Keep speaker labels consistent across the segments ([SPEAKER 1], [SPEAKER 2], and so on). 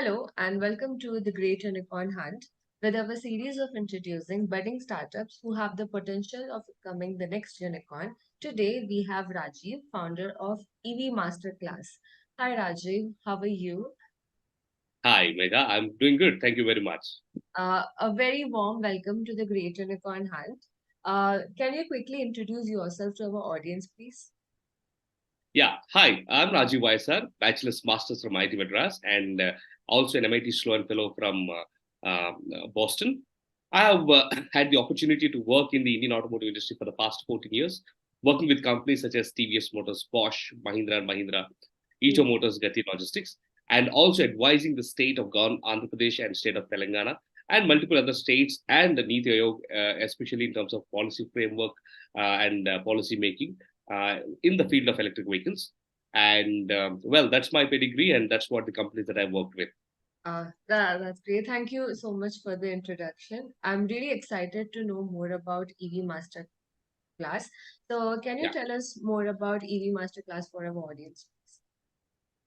[SPEAKER 1] Hello and welcome to the Great Unicorn Hunt with our series of introducing budding startups who have the potential of becoming the next unicorn. Today we have Rajiv, founder of EV Masterclass. Hi Rajiv, how are you?
[SPEAKER 2] Hi, Megha. I'm doing good. Thank you very much.
[SPEAKER 1] A very warm welcome to the Great Unicorn Hunt. Can you quickly introduce yourself to our audience, please?
[SPEAKER 2] Yeah. Hi, I'm Rajiv Vaisar, Bachelor's Masters from IIT Madras, and also an MIT Sloan Fellow from Boston. I have had the opportunity to work in the Indian automotive industry for the past 14 years, working with companies such as TVS Motors, Bosch, Mahindra and Mahindra, Ito
[SPEAKER 1] Mm.
[SPEAKER 2] Motors, Gati Logistics, and also advising the state of Andhra Pradesh and state of Telangana, and multiple other states and the Niti Aayog, especially in terms of policy framework and policy making in the field of electric vehicles. And well, that's my pedigree, and that's what the companies that I worked with.
[SPEAKER 1] That's great. Thank you so much for the introduction. I'm really excited to know more about EV Masterclass class. So, can you
[SPEAKER 2] Yeah,
[SPEAKER 1] tell us more about EV Masterclass for our audience?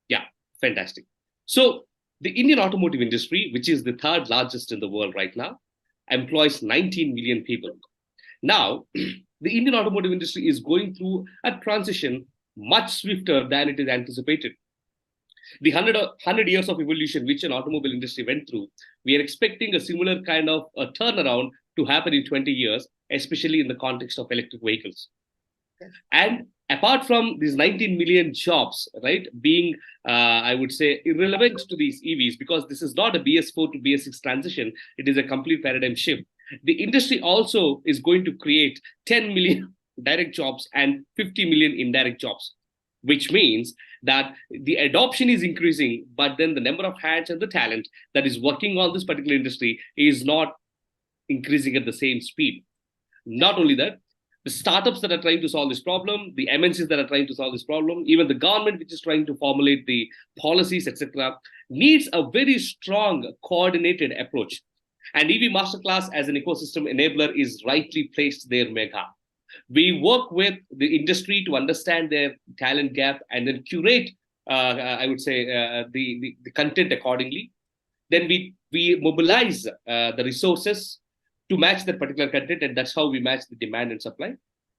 [SPEAKER 2] yeah, fantastic. So, the Indian automotive industry, which is the third largest in the world right now, employs 19 million people. Now, the Indian automotive industry is going through a transition much swifter than it is anticipated. The 100 years of evolution which an automobile industry went through, we are expecting a similar kind of a turnaround to happen in 20 years, especially in the context of electric vehicles.
[SPEAKER 1] Yes.
[SPEAKER 2] And apart from these 19 million jobs, right, being, I would say, irrelevant to these EVs, because this is not a BS4 to BS6 transition, it is a complete paradigm shift. The industry also is going to create 10 million direct jobs and 50 million indirect jobs, which means that the adoption is increasing, but then the number of hands and the talent that is working on this particular industry is not increasing at the same speed. Not only that, the startups that are trying to solve this problem, the MNCs that are trying to solve this problem, even the government which is trying to formulate the policies, etc., needs a very strong coordinated approach. And EV Masterclass as an ecosystem enabler is rightly placed there, Megha. We work with the industry to understand their talent gap and then curate, I would say, the content accordingly. Then we mobilize the resources to match that particular content, and that's how we match the demand and supply.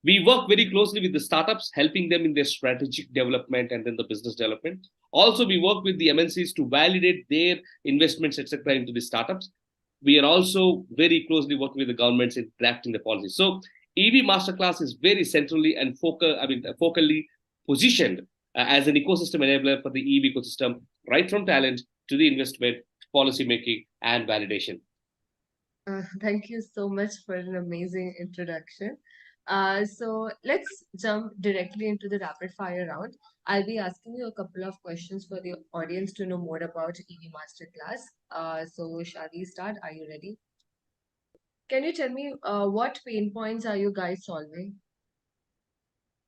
[SPEAKER 2] We work very closely with the startups, helping them in their strategic development and then the business development. Also, we work with the MNCs to validate their investments, etc., into the startups. We are also very closely working with the governments in drafting the policies. So, EV Masterclass is very centrally and focally positioned as an ecosystem enabler for the EV ecosystem, right from talent to the investment, policy making, and validation.
[SPEAKER 1] Thank you so much for an amazing introduction. So let's jump directly into the rapid fire round. I'll be asking you a couple of questions for the audience to know more about EV Masterclass. So shall we start? Are you ready? Can you tell me what pain points are you guys solving?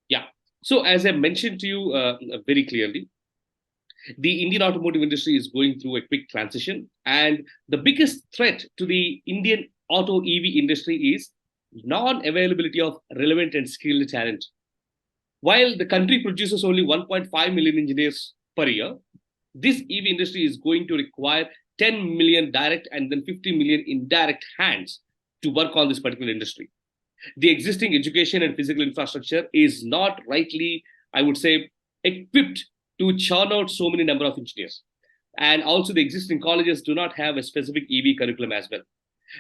[SPEAKER 2] Yeah. So, as I mentioned to you very clearly, the Indian automotive industry is going through a quick transition. And the biggest threat to the Indian auto EV industry is non availability of relevant and skilled talent. While the country produces only 1.5 million engineers per year, this EV industry is going to require 10 million direct and then 50 million indirect hands to work on this particular industry. The existing education and physical infrastructure is not rightly, I would say, equipped to churn out so many number of engineers. And also the existing colleges do not have a specific EV curriculum as well.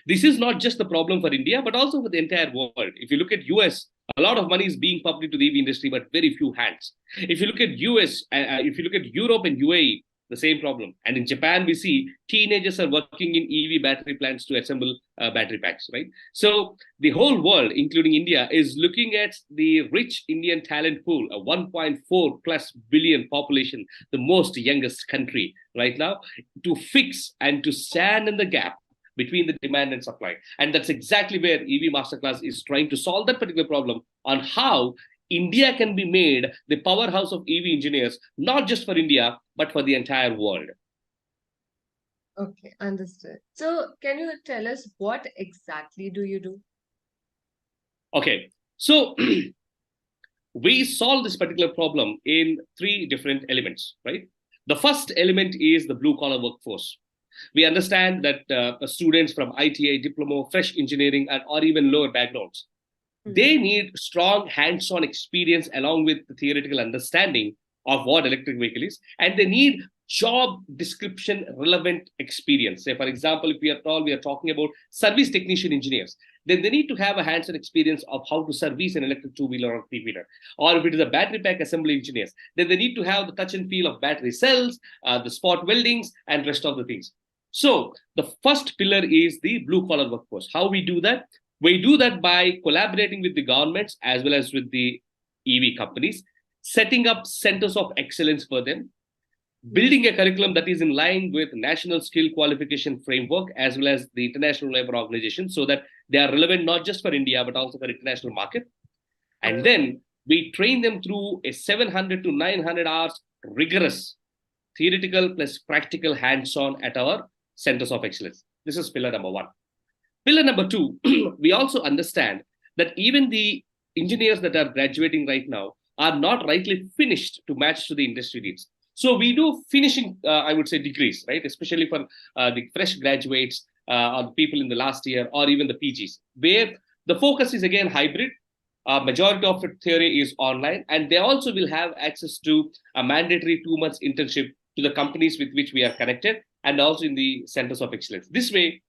[SPEAKER 2] This is not just the problem for India, but also for the entire world. If you look at US, a lot of money is being pumped into the EV industry, but very few hands. If you look at US, if you look at Europe and UAE, the same problem. And in Japan, we see teenagers are working in EV battery plants to assemble battery packs, right? So the whole world, including India, is looking at the rich Indian talent pool, a 1.4 plus billion population, the most youngest country right now, to fix and to stand in the gap between the demand and supply. And that's exactly where EV Masterclass is trying to solve that particular problem on how India can be made the powerhouse of EV engineers, not just for India, but for the entire world.
[SPEAKER 1] Okay, understood. So can you tell us what exactly do you do?
[SPEAKER 2] Okay, so we solve this particular problem in three different elements, right? The first element is the blue collar workforce. We understand that students from ITI, diploma, fresh engineering, or even lower backgrounds, they need strong hands-on experience along with the theoretical understanding of what electric vehicle is, and they need job description relevant experience. Say, for example, if we are talking about service technician engineers, then they need to have a hands-on experience of how to service an electric two-wheeler or three-wheeler. Or if it is a battery pack assembly engineers, then they need to have the touch and feel of battery cells, the spot weldings, and rest of the things. So the first pillar is the blue-collar workforce. How we do that? We do that by collaborating with the governments as well as with the EV companies, setting up centers of excellence for them, building a curriculum that is in line with national skill qualification framework as well as the International Labour Organization, so that they are relevant not just for India but also for international market. And then we train them through a 700 to 900 hours rigorous theoretical plus practical hands-on at our centers of excellence. This is pillar number one. Pillar number two, we also understand that even the engineers that are graduating right now are not rightly finished to match to the industry needs. So we do finishing, I would say, degrees, right? Especially for the fresh graduates or people in the last year or even the PGs, where the focus is again hybrid. Majority of theory is online, and they also will have access to a mandatory 2 months internship to the companies with which we are connected and also in the centers of excellence. This way,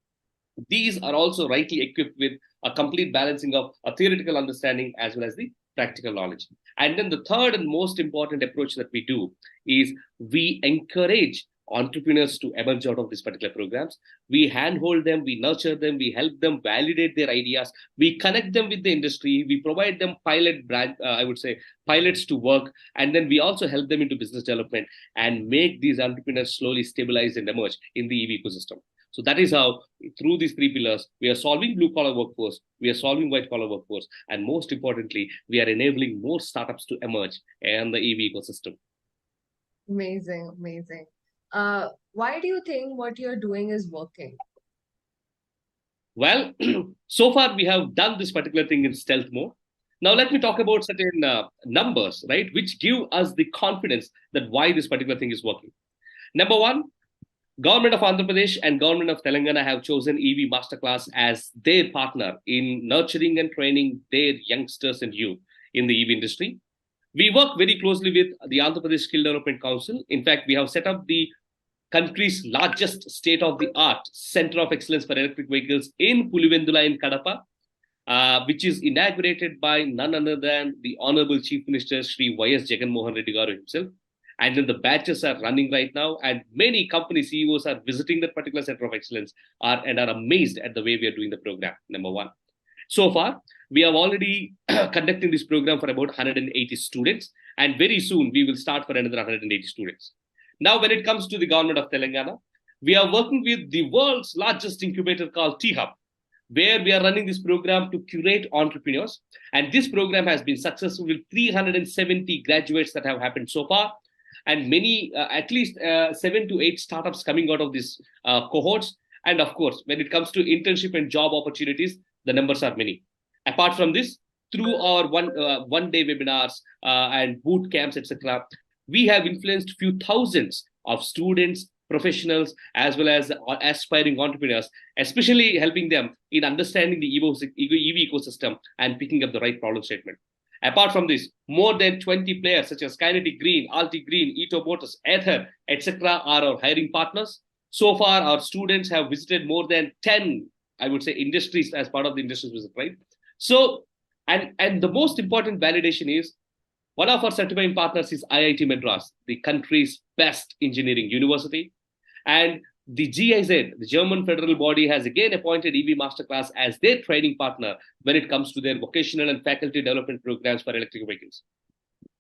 [SPEAKER 2] these are also rightly equipped with a complete balancing of a theoretical understanding as well as the practical knowledge. And then the third and most important approach that we do is we encourage entrepreneurs to emerge out of these particular programs. We handhold them, we nurture them, we help them validate their ideas, we connect them with the industry, we provide them pilots to work, and then we also help them into business development and make these entrepreneurs slowly stabilize and emerge in the EV ecosystem. So that is how, through these three pillars, we are solving blue-collar workforce, we are solving white-collar workforce, and most importantly, we are enabling more startups to emerge in the EV ecosystem.
[SPEAKER 1] Amazing, amazing. Why do you think what you're doing is working?
[SPEAKER 2] Well, so far we have done this particular thing in stealth mode. Now let me talk about certain numbers, right, which give us the confidence that why this particular thing is working. Number one, Government of Andhra Pradesh and Government of Telangana have chosen EV Masterclass as their partner in nurturing and training their youngsters and youth in the EV industry. We work very closely with the Andhra Pradesh Skill Development Council. In fact, we have set up the country's largest state-of-the-art Center of Excellence for Electric Vehicles in Pulivendula in Kadapa, which is inaugurated by none other than the Honorable Chief Minister Shri Y.S. Jagan Mohan Reddy Garu himself. And then the batches are running right now, and many company CEOs are visiting that particular Center of Excellence and are amazed at the way we are doing the program, number one. So far, we have already conducting this program for about 180 students, and very soon we will start for another 180 students. Now, when it comes to the government of Telangana, we are working with the world's largest incubator called T-Hub, where we are running this program to curate entrepreneurs. And this program has been successful with 370 graduates that have happened so far, and many, at least 7 to 8 startups coming out of these cohorts. And of course, when it comes to internship and job opportunities, the numbers are many. Apart from this, through our one-day webinars and boot camps, etc., we have influenced few thousands of students, professionals, as well as aspiring entrepreneurs, especially helping them in understanding the EV ecosystem and picking up the right problem statement. Apart from this, more than 20 players such as Kinetic Green, Alti Green, Ito Motors, Ether, etc. are our hiring partners. So far, our students have visited more than 10, I would say, industries as part of the industries visit, right? So, and the most important validation is one of our certifying partners is IIT Madras, the country's best engineering university. And the GIZ, the German federal body, has again appointed EV Masterclass as their training partner when it comes to their vocational and faculty development programs for electric vehicles.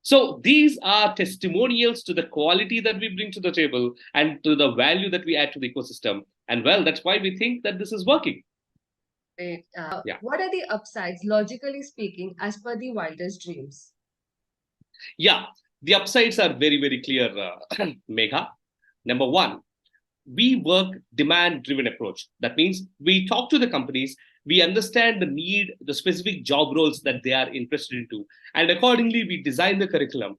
[SPEAKER 2] So these are testimonials to the quality that we bring to the table and to the value that we add to the ecosystem. And well, that's why we think that this is working.
[SPEAKER 1] Great. What are the upsides, logically speaking, as per the wildest dreams?
[SPEAKER 2] Yeah, the upsides are very, very clear, Megha. Number one, we work demand-driven approach. That means we talk to the companies, we understand the need, the specific job roles that they are interested into, and accordingly we design the curriculum.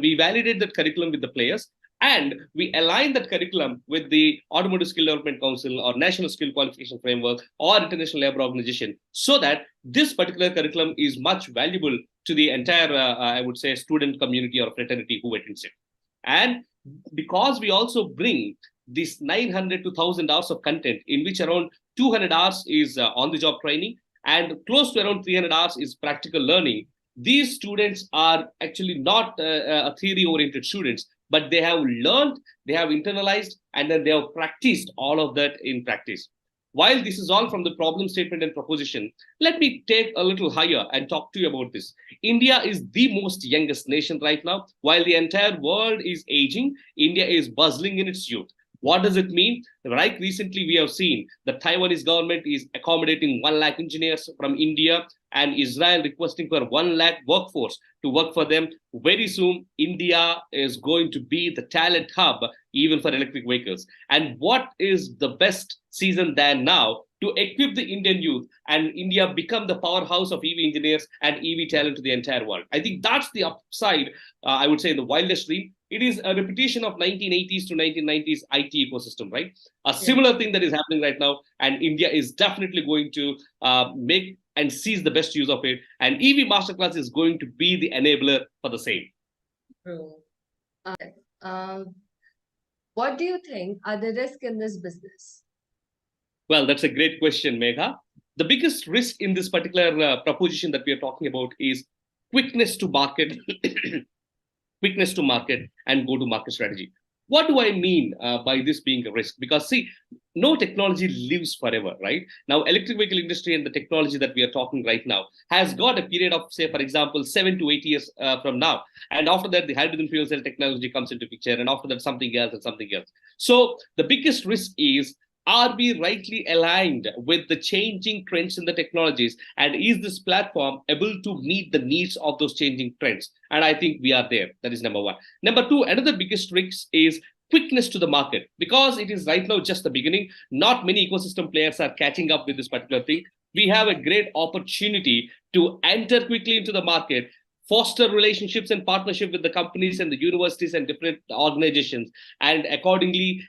[SPEAKER 2] We validate the curriculum with the players, And we align that curriculum with the Automotive Skill Development Council or National Skill Qualification Framework or International Labour Organization, so that this particular curriculum is much valuable to the entire, I would say, student community or fraternity who attends it. And because we also bring this 900 to 1000 hours of content, in which around 200 hours is on the job training and close to around 300 hours is practical learning, these students are actually not theory oriented students, but they have learned, they have internalized, and then they have practiced all of that in practice. While this is all from the problem statement and proposition, let me take a little higher and talk to you about this. India is the most youngest nation right now. While the entire world is aging, India is bustling in its youth. What does it mean? Right recently, we have seen the Taiwanese government is accommodating 1 lakh engineers from India, and Israel requesting for 1 lakh workforce to work for them. Very soon, India is going to be the talent hub even for electric vehicles. And what is the best season than now to equip the Indian youth and India become the powerhouse of EV engineers and EV talent to the entire world? I think that's the upside, I would say, in the wildest dream. It is a repetition of 1980s to 1990s IT ecosystem, right? A
[SPEAKER 1] Yeah.
[SPEAKER 2] similar thing that is happening right now, and India is definitely going to make and seize the best use of it. And EV Masterclass is going to be the enabler for the same.
[SPEAKER 1] True. Uh, what do you think are the risks in this business?
[SPEAKER 2] Well, that's a great question, Megha. The biggest risk in this particular proposition that we are talking about is quickness to market, quickness to market, and go to market strategy. What do I mean by this being a risk? Because see, no technology lives forever, right? Now, electric vehicle industry and the technology that we are talking right now has got a period of, say, for example, 7 to 8 years from now. And after that, the hydrogen fuel cell technology comes into picture, and after that, something else and something else. So the biggest risk is, are we rightly aligned with the changing trends in the technologies? And is this platform able to meet the needs of those changing trends? And I think we are there. That is number one. Number two, another biggest risk is quickness to the market, because it is right now just the beginning. Not many ecosystem players are catching up with this particular thing. We have a great opportunity to enter quickly into the market, foster relationships and partnership with the companies and the universities and different organizations, and accordingly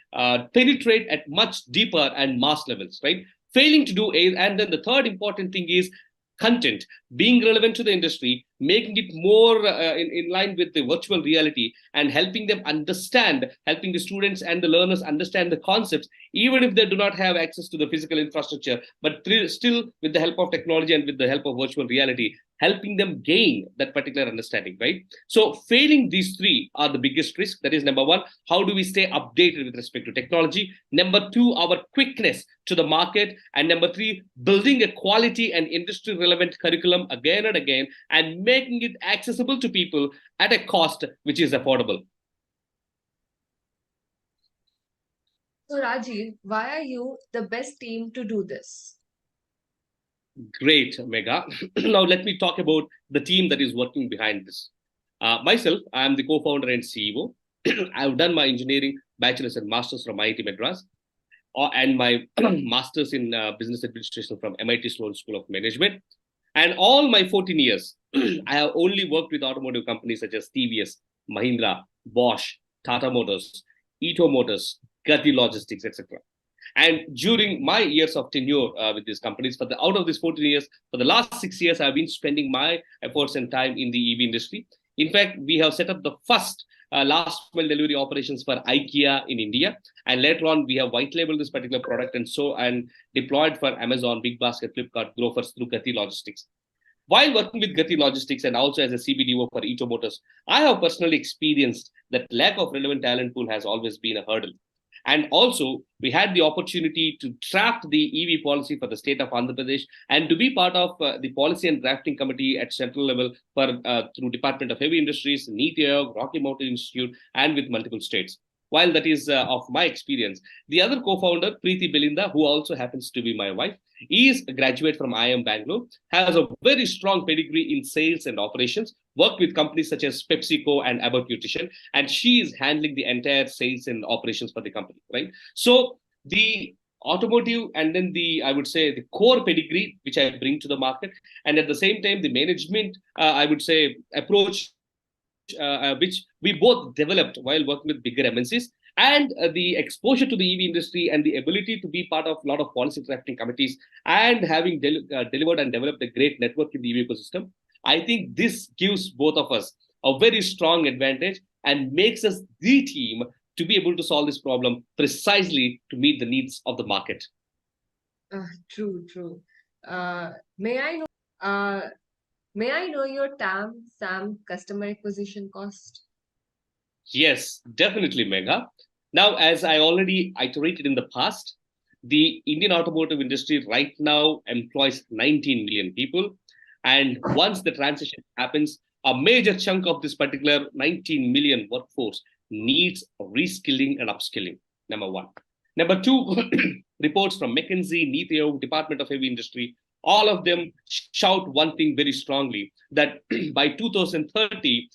[SPEAKER 2] penetrate at much deeper and mass levels, right? Failing to do a, and then the third important thing is content being relevant to the industry, making it more in line with the virtual reality, and helping them understand, helping the students and the learners understand the concepts, even if they do not have access to the physical infrastructure, but still with the help of technology and with the help of virtual reality, helping them gain that particular understanding, right? So failing these three are the biggest risk. That is number one, how do we stay updated with respect to technology? Number two, our quickness to the market. And number three, building a quality and industry relevant curriculum again and again, and making it accessible to people at a cost which is affordable.
[SPEAKER 1] So, Rajiv, why are you the best team to do this?
[SPEAKER 2] Great, Mega. Now, let me talk about the team that is working behind this. Myself, I am the co founder and CEO. I've done my engineering bachelor's and master's from IIT Madras, and my master's in business administration from MIT Sloan School of Management. And all my 14 years, I have only worked with automotive companies such as TVS, Mahindra, Bosch, Tata Motors, Ito Motors, Gati Logistics, etc. And during my years of tenure with these companies, out of these 14 years, for the last 6 years, I've been spending my efforts and time in the EV industry. In fact, we have set up the first last mile delivery operations for IKEA in India. And later on, we have white labeled this particular product and deployed for Amazon, Big Basket, Flipkart, Grofers through Gati Logistics. While working with Gati Logistics and also as a CBDO for Ito Motors, I have personally experienced that lack of relevant talent pool has always been a hurdle. And also, we had the opportunity to draft the EV policy for the state of Andhra Pradesh and to be part of the policy and drafting committee at central level through Department of Heavy Industries, NITI Aayog, Rocky Mountain Institute, and with multiple states. While that is of my experience, the other co-founder, Preeti Belinda, who also happens to be my wife, is a graduate from IIM Bangalore, has a very strong pedigree in sales and operations, worked with companies such as PepsiCo and Abbott Nutrition, and she is handling the entire sales and operations for the company, right? So the automotive and then I would say the core pedigree, which I bring to the market, and at the same time, the management, I would say, approach which we both developed while working with bigger MNCs, and the exposure to the EV industry and the ability to be part of a lot of policy drafting committees and having delivered and developed a great network in the EV ecosystem, I think this gives both of us a very strong advantage and makes us the team to be able to solve this problem precisely to meet the needs of the market.
[SPEAKER 1] True, true. Uh, may I know, uh, may I know your SAM customer acquisition cost?
[SPEAKER 2] Yes, definitely, Mega. Now, as I already iterated in the past, the Indian automotive industry right now employs 19 million people. And once the transition happens, a major chunk of this particular 19 million workforce needs reskilling and upskilling. Number one. Number two, reports from McKinsey, NITEO, Department of Heavy Industry, all of them shout one thing very strongly, that by 2030,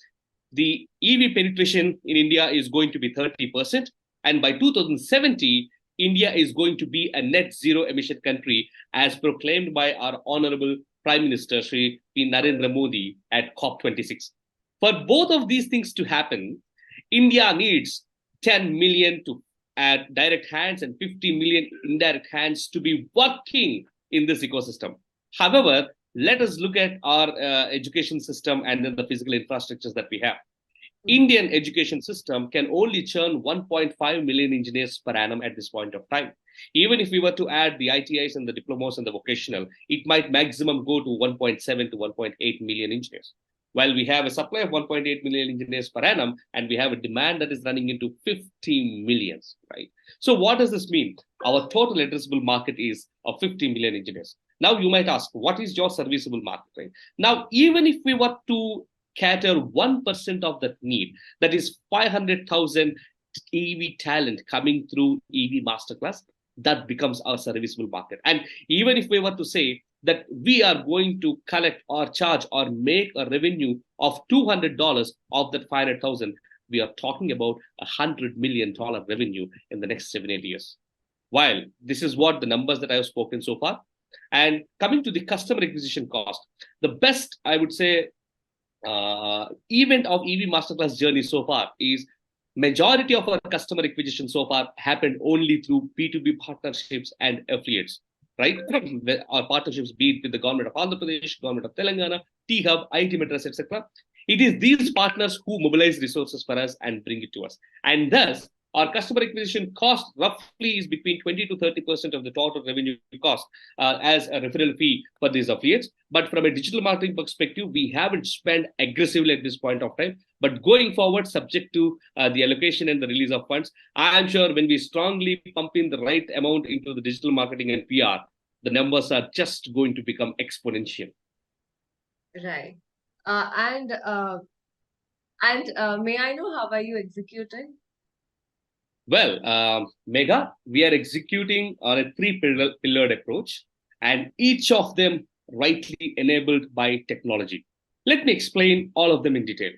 [SPEAKER 2] the EV penetration in India is going to be 30%. And by 2070, India is going to be a net zero emission country, as proclaimed by our Honorable Prime Minister, Shri P. Narendra Modi, at COP26. For both of these things to happen, India needs 10 million to add direct hands and 50 million indirect hands to be working in this ecosystem. However, let us look at our education system and then the physical infrastructures that we have. Indian education system can only churn 1.5 million engineers per annum at this point of time. Even if we were to add the ITIs and the diplomas and the vocational, it might maximum go to 1.7 to 1.8 million engineers. While we have a supply of 1.8 million engineers per annum, and we have a demand that is running into 50 millions, right? So what does this mean? Our total addressable market is of 50 million engineers. Now you might ask, what is your serviceable market, right? Now, even if we were to cater 1% of that need, that is 500,000 EV talent coming through EV Masterclass, that becomes our serviceable market. And even if we were to say that we are going to collect or charge or make a revenue of $200 of that 500,000, we are talking about $100 million revenue in the next 7-8 years. While this is what the numbers that I have spoken so far. And coming to the customer acquisition cost, the best, I would say, event of EV Masterclass journey so far is majority of our customer acquisition so far happened only through B2B partnerships and affiliates, right? Our partnerships, be it with the government of Andhra Pradesh, government of Telangana, T-Hub, IT Madras, etc. It is these partners who mobilize resources for us and bring it to us. And thus, our customer acquisition cost roughly is between 20 to 30% of the total revenue cost as a referral fee for these affiliates. But from a digital marketing perspective, we haven't spent aggressively at this point of time. But going forward, subject to the allocation and the release of funds, I am sure when we strongly pump in the right amount into the digital marketing and PR, the numbers are just going to become exponential.
[SPEAKER 1] Right. And may I know how are you executing?
[SPEAKER 2] Well, Mega, we are executing on a three-pillared approach, and each of them rightly enabled by technology. Let me explain all of them in detail.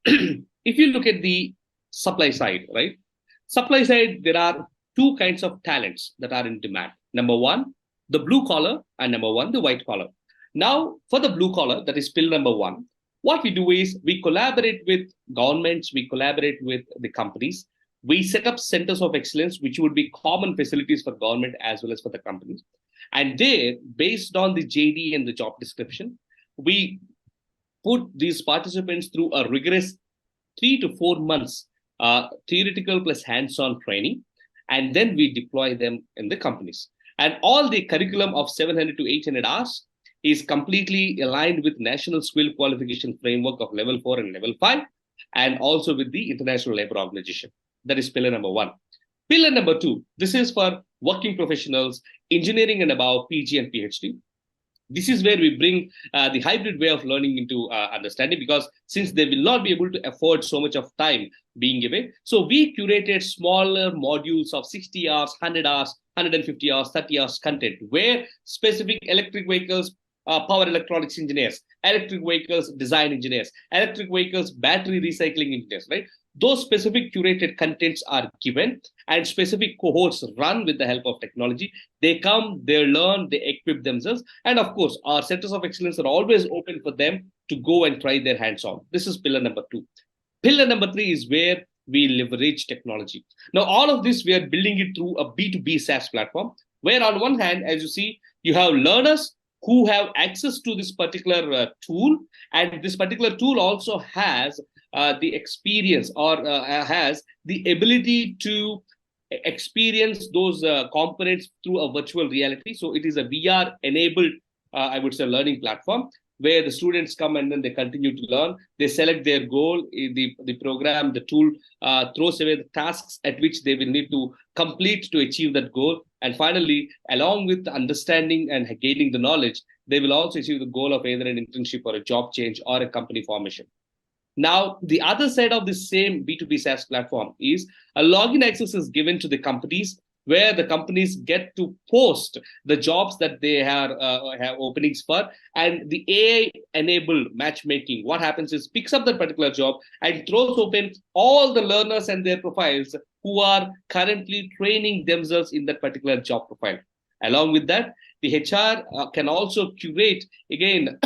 [SPEAKER 2] If you look at the supply side, right? Supply side, there are two kinds of talents that are in demand. Number one, the blue collar, and number one, the white collar. Now, for the blue collar, that is pillar number one, what we do is we collaborate with governments, we collaborate with the companies, we set up centers of excellence, which would be common facilities for government as well as for the companies. And there, based on the JD and the job description, we put these participants through a rigorous 3 to 4 months theoretical plus hands-on training, and then we deploy them in the companies. And all the curriculum of 700 to 800 hours is completely aligned with National Skill Qualification Framework of Level 4 and Level 5, and also with the International Labour Organization. That is pillar number one. Pillar number two, this is for working professionals, engineering and above, PG and PhD. This is where we bring the hybrid way of learning into understanding, because since they will not be able to afford so much of time being away, so we curated smaller modules of 60 hours, 100 hours, 150 hours, 30 hours content, where specific electric vehicles, power electronics engineers, electric vehicles design engineers, electric vehicles battery recycling engineers, right? Those specific curated contents are given and specific cohorts run with the help of technology. They come, they learn, they equip themselves. And of course, our centers of excellence are always open for them to go and try their hands on. This is pillar number two. Pillar number three is where we leverage technology. Now, all of this, we are building it through a B2B SaaS platform, where on one hand, as you see, you have learners who have access to this particular tool, and this particular tool also has the experience or has the ability to experience those components through a virtual reality. So it is a VR enabled, I would say, learning platform where the students come and then they continue to learn. They select their goal, the program, the tool throws away the tasks at which they will need to complete to achieve that goal. And finally, along with the understanding and gaining the knowledge, they will also achieve the goal of either an internship or a job change or a company formation. Now, the other side of this same B2B SaaS platform is a login access is given to the companies where the companies get to post the jobs that they have openings for. And the AI-enabled matchmaking, what happens is picks up that particular job and throws open all the learners and their profiles who are currently training themselves in that particular job profile. Along with that, the HR can also curate, again,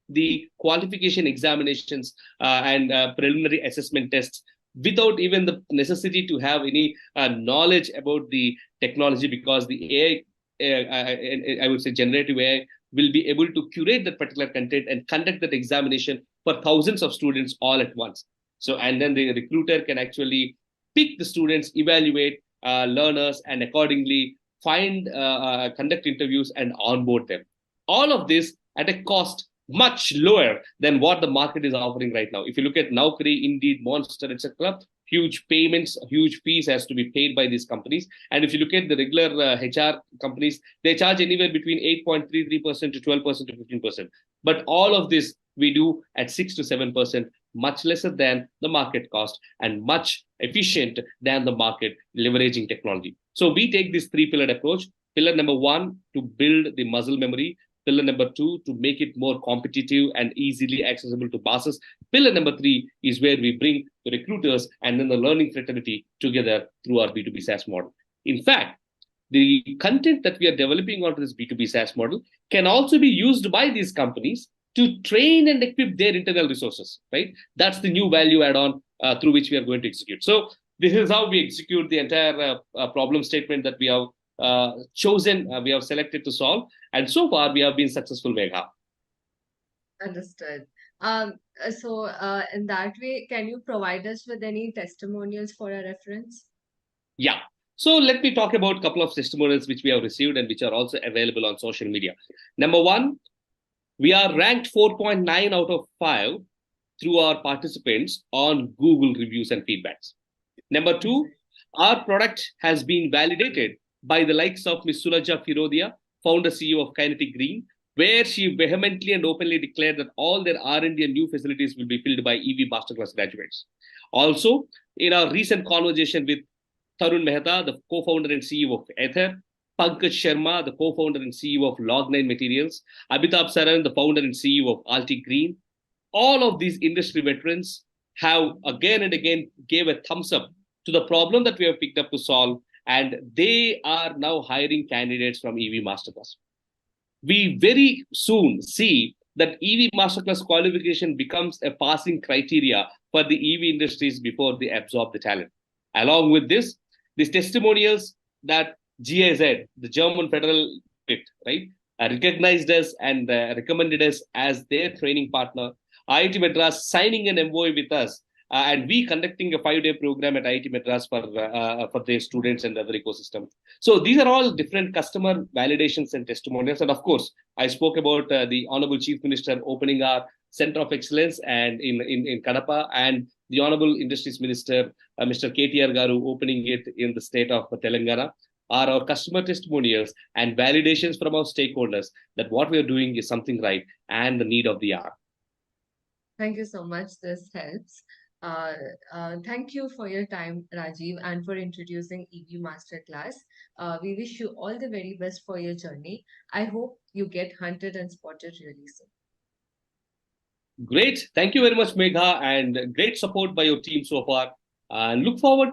[SPEAKER 2] the qualification examinations and preliminary assessment tests without even the necessity to have any knowledge about the technology, because the AI, I would say generative AI, will be able to curate that particular content and conduct that examination for thousands of students all at once. So, and then the recruiter can actually pick the students, evaluate learners, and accordingly find, conduct interviews and onboard them. All of this at a cost much lower than what the market is offering right now. If you look at Naukri, Indeed, Monster, etc., huge payments, huge fees has to be paid by these companies. And if you look at the regular HR companies, they charge anywhere between 8.33% to 12% to 15%. But all of this we do at 6 to 7%, much lesser than the market cost and much efficient than the market leveraging technology. So we take this three-pillared approach. Pillar number one, to build the muscle memory. Pillar number two, to make it more competitive and easily accessible to masses. Pillar number three is where we bring the recruiters and then the learning fraternity together through our B2B SaaS model. In fact, the content that we are developing onto this B2B SaaS model can also be used by these companies to train and equip their internal resources, right? That's the new value add-on through which we are going to execute. So this is how we execute the entire problem statement that we have chosen, we have selected to solve. And so far, we have been successful, Megha.
[SPEAKER 1] Understood. In that way, can you provide us with any testimonials for a reference?
[SPEAKER 2] Yeah. So let me talk about a couple of testimonials which we have received and which are also available on social media. Number one, we are ranked 4.9 out of 5 through our participants on Google reviews and feedbacks. Number two, our product has been validated by the likes of Ms. Sulaja Firodia, founder CEO of Kinetic Green, where she vehemently and openly declared that all their R&D and new facilities will be filled by EV Masterclass graduates. Also, in our recent conversation with Tarun Mehta, the co-founder and CEO of Ether, Pankaj Sharma, the co-founder and CEO of Log9 Materials, Amitabh Saran, the founder and CEO of Alti Green, all of these industry veterans have again and again gave a thumbs up to the problem that we have picked up to solve, and they are now hiring candidates from EV Masterclass. We very soon see that EV Masterclass qualification becomes a passing criteria for the EV industries before they absorb the talent. Along with this, these testimonials that GIZ, the German federal unit, right, recognized us and recommended us as their training partner. IIT Madras signing an MOU with us, and we conducting a 5-day program at IIT Madras for their students and the other ecosystem. So these are all different customer validations and testimonials. And of course, I spoke about the Honorable Chief Minister opening our Center of Excellence and in Kadapa, and the Honorable Industries Minister, Mr. KTR Garu, opening it in the state of Telangana, are our customer testimonials and validations from our stakeholders that what we are doing is something right and the need of the hour.
[SPEAKER 1] Thank you so much. This helps. Thank you for your time, Rajiv, and for introducing EV Masterclass. We wish you all the very best for your journey. I hope you get hunted and spotted really soon.
[SPEAKER 2] Great. Thank you very much, Megha, and great support by your team so far. And look forward